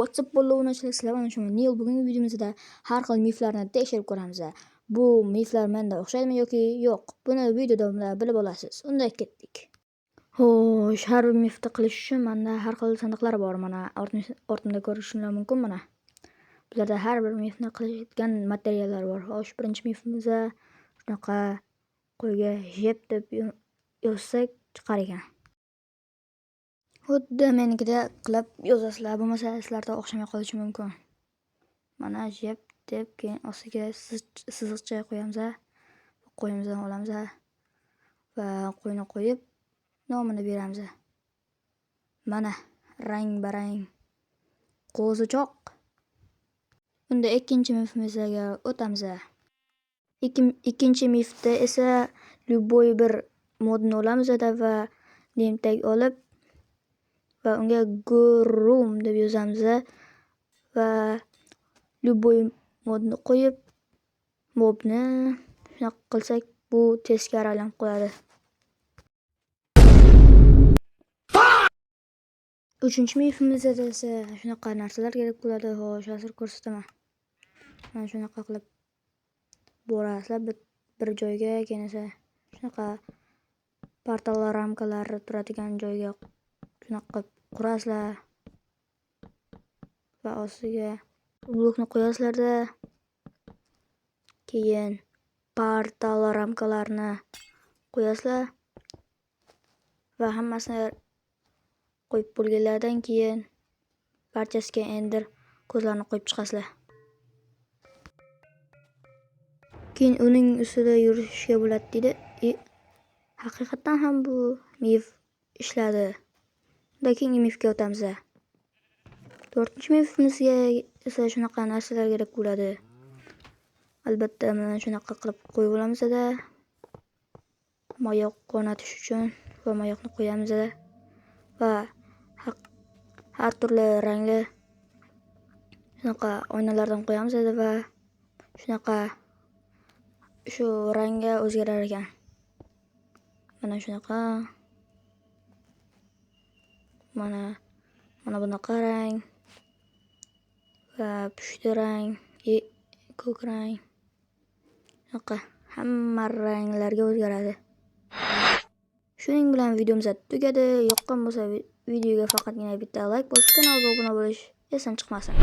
WhatsApp bo'lovchilar, sizlar mana shu Neil bugungi videomizda har xil miflarni tekshirib ko'ramiz. Bu miflar menda o'xshaydimi yoki yo'q? Buni video davomida bilib olasiz. Unda ketdik. Xo'sh, har bir mifni qilish uchun menda har xil sandiqlar bor. Mana ortimda ko'rishingiz mumkin mana. Bularda har bir mifni qiladigan materiallar bor. Xo'sh, birinchi mifimizda shunaqa qo'yga jeb deb yozsak chiqar ekan. Xuddi menikida qilib yozasizlar, bo'lmasa sizlarda o'xshamay qolishi mumkin. Mana jeb deb keyin ostiga siziqcha qo'yamiz. Qo'yimizdan olamiz va qo'yni qo'yib nomini beramiz. Mana rang-barang qo'zichoq. Unda ikkinchi mifimizga o'tamiz. Ikkinchi mifda esa любой bir modni olamiz va name tag olib va unga groom deb yozamiz va любой modni qo'yib mobni shunaqa qilsak bu teskari aylanib qo'yadi. Uchinchi mifimizda esa shunaqa narsalar kerak bo'ladi. Xo'sh, hozir ko'rsataman. Mana shunaqa qilib borasizlar bir joyga, keyin esa shunaqa portal ramkalar turadigan joyga shunaqa qurasizlar va ostiga blokni qo'yasizlarda, keyin portal ramkalarni qo'yasizlar va hammasini qo'yib bo'lganlardan keyin barchasiga ender ko'zlarni qo'yib chiqasizlar. Keyin uning ustida yurishga bo'ladi dedi. Haqiqatan ham bu mif ishladi. Unda keyingi mifga o'tamiz. To'rtinchi mifimizga esa shunaqa narsalar kerak bo'ladi. Albatta mana shunaqa qilib qo'yib olamiz-da. Mayoq o'rnatish uchun va mayoqni qo'yamiz va har turli rangli shunaqa oynalardan qo'yamiz va shunaqa shu rangga o'zgarar ekan. Mana shunaqa. Mana bunaqa rang va pushti rang, ko'k rang. Shunaqa hamma ranglarga o'zgaradi. Shuning bilan videomiz tugadi. Yoqqan bo'lsa videoga faqatgina bitta like bosib, kanalga obuna bo'lish esdan chiqmasin.